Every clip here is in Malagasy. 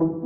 Nandritra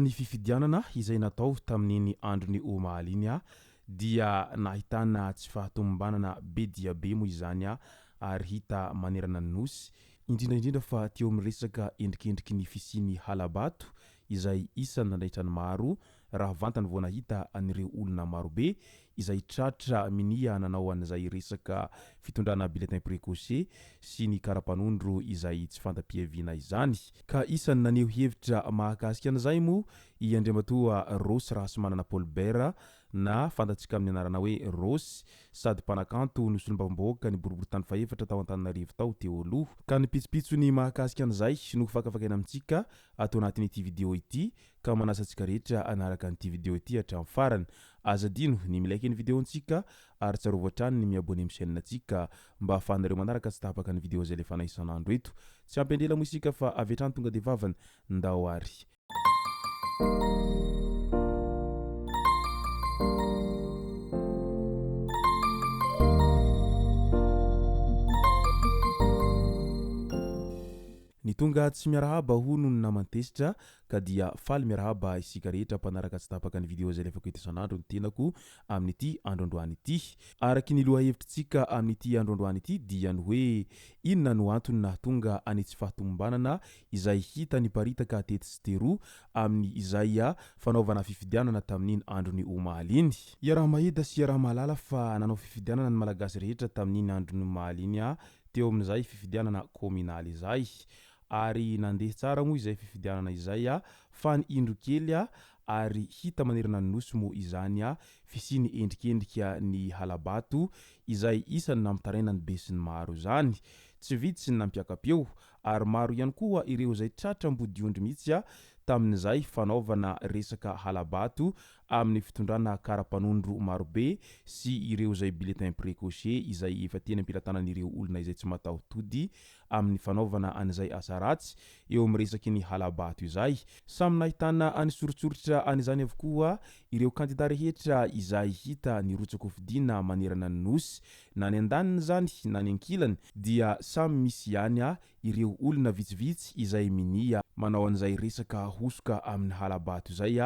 ny fifidianana izay natao tamin'iny androny omaly iny dia nahitana tsy fahatomombanana be dia be moa izany ary hita manerana ny nosy indrindraindrindra fa teo amin'ny resaka endrikendriky ny fisiany halabato izay isany nandaitra ny maro raha vantany vao nahita an'ireo olona marobe izay tratra minia nanao an'izay resaka fitondrana bulletin précoce sy ny karapanondro izay tsy fantam-piaviana izany ka isany naneho hevitra mahakasika an'izay moa i andriamatoa Rosy Rasimanana Paulbert na fantatsika amin'ny anarana hoe Rosy sady mpanakanto ny solombavambahoaka ny boriboritany fahefatra tao Antananarivo tao teo aloha ka nipitsopitso ny mahakasika an'izay no fakafakaina amintsika atao anatin'ity video ity ka manasa antsika rehetra anaraka an'ity video ity hatramin'ny farany azadino ny milaiky ny videontsika ary tsarovatra hatrany ny miabone amin'ny chaîne antsika mba ahafahanareo manaraka tsy tapaka ny video zay lefa isan'andro eto tsy ampendrela moa isika fa avy hatrany tonga de vavany ndao ary ny tonga tsy miarahaba hono ny namantesitra ka dia faly miarahaba isika rehetra mpanaraka tsy tapaka ny video zay lefako eto isan'andro ny tenako amin'ity androandroany ity araky ny loha hevitrintsika amin'ity androandroany ity dia ny hoe inona no antony nahatonga any tsy fahatomombanana izay hita ny paritaka teto sy teroa amin'ny izay fanaovana fifidianana tamin'iny androny omaly iny iaraha mahita sy iaraha mahalala fa nanao fifidianana ny malagasy rehetra tamin'iny androny omaly iny teo amin'izay fifidianana kominaly izay ary nandeha tsara moa izay fifidianana izay fa ny indro kely ary hita manerana ny nosy moa izany fisiny endrikendrika ny halabato izay isany namitaraina ny be sy ny maro zany tsy vitsy ny nampiakapeo ary maro ihany koa ireo izay tratra mbodiondry mihitsy tamin'izay fanaovana resaka halabato amin'ny fitondrana karapanondro marobe sy ireo izay bulletin précoce izay efa teny ampilatanan'ireo olona izay tsy mataho-tody amin'ny fanaovana an'izay asa ratsy eo amin'ny resaky ny halabato izay samy nahitana any soritsoritra an'izany avokoa ireo kandida rehetra izay hita ny rotsaka fidiana manerana ny nosy na ny andaniny zany na ny ankilany dia samy misy ihany ireo olona vitsivitsy izay minia manao an'izay resaka hosoka amin'ny halabato izay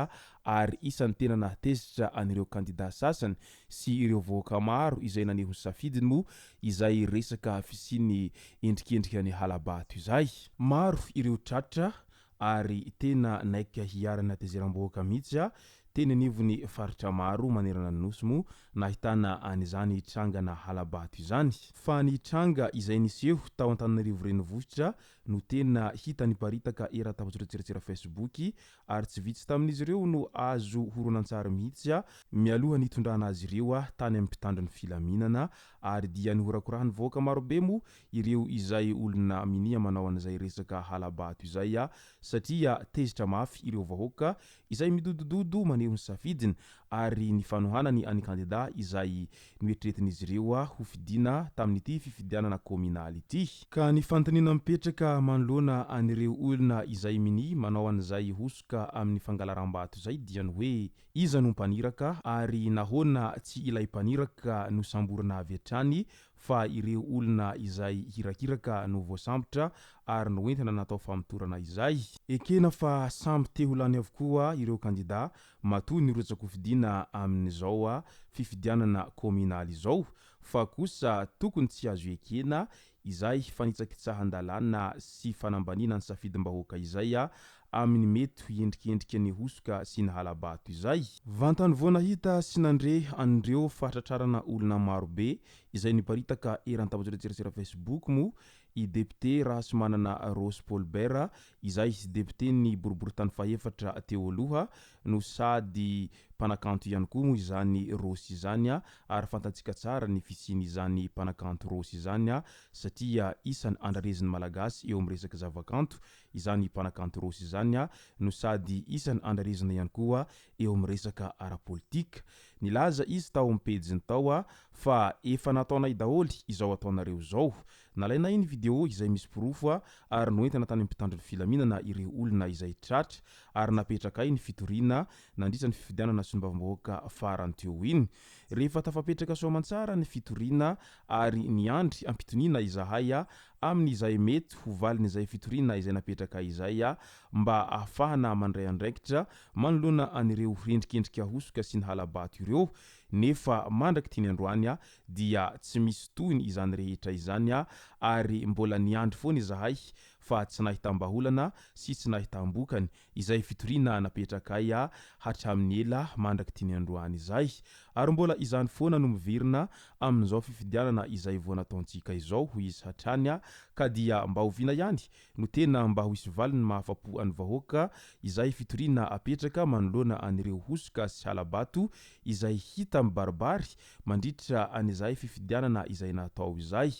ary isany tena nahatezitra an'ireo kandida sasany sy ireo vahoaka maro izay naneho safidiny moa izay resaka fisiny endrikendrika ny halabato izay maro ireo tratra ary tena naika hiarana tezeram-bahoaka mihitsy teny anivony faritra maro manerana ny nosy moa nahitana an'izany trangana halabato izany fa ny tranga izay niseho tao Antananarivo renivohitra no tena hita ny paritaka eran-tapatsoratra Facebook ary tsy vitsy tamin'izy ireo no azo horonan-tsary mihitsy mialoha ny hitondrana azy ireo tany amin'ny mpitandro ny filaminana ary dia nihorakorahany vahoaka marobe moa ireo izay olona minia manao an'izay resaka halabato izay satria tezitra mafy ireo vahoaka izay midodododo maneho ny safidiny ary ny fanohanany any kandida izay noeritreretin'izy ireo ho fidiana tamin'ity fifidianana kominaly ity ka ny fanontaniana mipetraka manoloana an'ireo olona izay mini manao an'izay hosoka amin'ny fangalaram-bato izay dia ny hoe iza no mpaniraka ary nahoana tsy ilay mpaniraka no samborana avy hatrany fa ireo olona izay hirakiraka no voasambotra ary no entina natao famitorana izay ekena fa samby te ho lany avokoa ireo kandida matoa ny rotsaka fidiana amin'izao fifidianana kominaly izao fa kosa tokony tsy azo ekena izay fanitsakitsahan-dalàna sy fanambaniana ny safidim-bahoaka izay amin'ny mety hiendrikendrika ny hosoka sy ny halabato izay vantany vao nahita sy nandre an'ireo fahatratrarana olona marobe izay niparitaka eran-tapatsoratra Facebook moa i député Rasimanana Rosy Paulbert izay député ny boriboritany fahefatra teo aloha no sady mpanakanto ihany koa moa izany Rosy izany ary fantatsika tsara ny fisiny izany mpanakanto Rosy izany satria isany andrareziny malagasy eo amin'ny resaka zavakanto izany mpanakanto Rosy izany no sady isany andrarezina ihany koa eo amin'ny resaka ara-politika nilaza izy tao amin'ny pejiny tao fa efa nataonay daholy izao ataonareo zao nalaina iny video izay misy pirofo ary noentina tany mpitandron'ny filaminana ireo olona izay tratra ary napetraka iny fitoriana nandritra ny fifidianana sombam-bahoaka farany teo iny. Rehefa tafapetraka soamantsara ny fitoriana ary niandry ampitoniana izahay amin'izay mety ho valin'izay fitoriana izay napetraka izay mba ahafahana mandray andraikitra manoloana an'ireo rendrikendrika hosoka sy ny halabato ireo. Nefa mandraky tiany androany dia tsy misy tohiny izany rehetra izany ary mbola niandry foana izahay fa tsy nahitam-baholana sy tsy nahitam-bokany izay fitoriana napetraka hatramin'ny ela mandraky tiany androany izay. Ary mbola izany foana no miverina amin'izao fifidianana izay vao nataontsika izao ho izy hatrany ka dia mba hoviana ihany no tena mba ho hisy valiny mahafapo an'ny vahoaka izay fitoriana apetraka manoloana an'ireo hosoka sy halabato izay hita mibaribary mandritra an'izay fifidianana izay natao izay.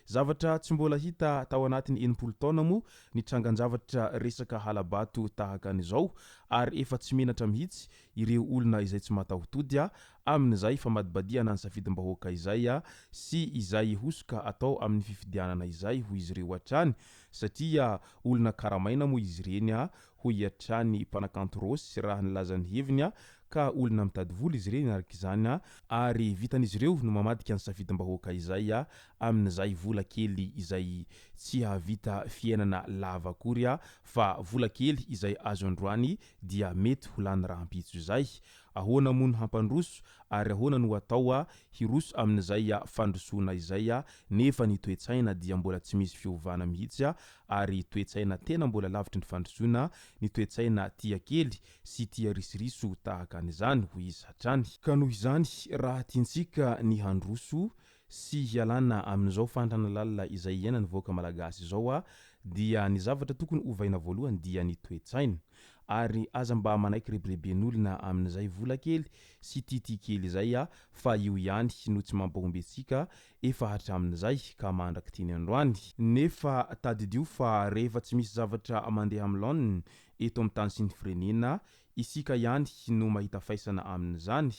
Zavatra tsy mbola hita tao anatin'ny 80 taona moa ny trangan-javatra resaka halabato tahaka an'izao ary efa tsy menatra mihitsy ireo olona izay tsy mataho-tody amin'izay famadibadiana ny safidim-bahoaka izay sy izay hosoka atao amin'ny fifidianana izay ho izy ireo hatrany satria olona karamaina moa izy ireny ho hiatrany mpanakanto rosy raha nilazany heviny ka olona mitady vola izy ireny araka izany ary vitan'izy ireo no mamadika ny safidim-bahoaka izay amin'izay vola kely izay tsy havita fiainana lava akory fa vola kely izay azo androany dia mety ho lany rahampitso izay. Ahoana moa no hampandroso ary ahoana no atao hiroso amin'izay fandrosoana izay nefa ny toe-tsaina dia mbola tsy misy fiovana mihitsy ary toe-tsaina tena mbola lavitry ny fandrosoana, ny toe-tsaina tia kely sy tia risiriso tahaka an'izany ho izy hatrany. Ka noho izany raha tiantsika ny handroso sy hialana amin'izao fandrana lalina izay iainany vahoaka malagasy izao dia ny zavatra tokony ovaina voalohany dia ny toe-tsaina ary aza mba manaiky rebreben'olona amin'izay vola kely sy tity kely izay fa io ihany no tsy mampahomby antsika efa hatramin'izay ka mandraky tiany androany. Nefa tadidio fa rehefa tsy misy zavatra mandeha amin'ny laoniny eto amin'ny tany sy ny firenena isika ihany no mahita faisana amin'izany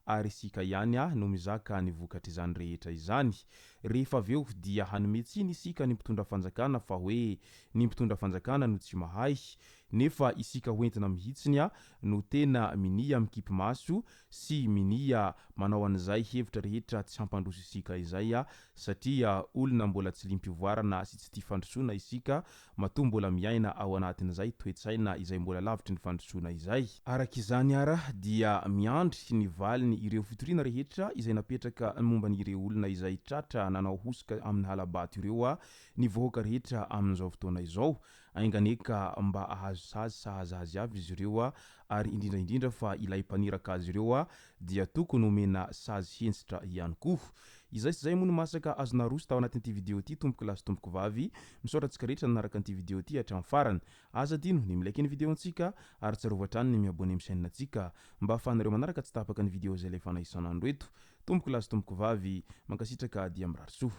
ary isika ihany no mizaka ny vokatra izany rehetra izany. Rehefa avy eo dia hanome tsiny isika ny mpitondra fanjakana fa hoe ny mpitondra fanjakana no tsy mahay nefa isika hoentina mihitsiny no tena minia mikipy maso sy minia manao an'izay hevitra rehetra tsy hampandroso isika izay satria olona mbola tsy limpivoarana sy tsy tia fandrosoana isika matoa mbola miaina ao anatin'izay toe-tsaina izay mbola lavitry ny fandrosoana izay. Araka izany dia miandry ny valiny ireo fitoriana rehetra izay napetraka momba n'ireo olona izay tratra nanao hosoka amin'ny halabato ireo ny vahoaka rehetra amin'izao fotoana izao. Ainganeka mba ahazo sazy sahazazy avy izy ireo ary indrindraindrindra fa ilay mpaniraka azy ireo dia tokony omena sazy hentsitra ihany koa. Izay sy zay moa no masaka azo naroso tao anatin'ity video ity tomboko lasy tomboko vavy misaotratsika rehetra nanaraka an'ity video ity hatramin'ny farany. Aza dino ny milaiky ny video antsika ary tsarovatra hatrany ny miabone amin'ny chaîne antsika mba ahafahanareo manaraka tsy tapaka ny video izay lefa isan'andro eto. Tomboko lasy tomboko vavy mankasitraka dia mirary soa.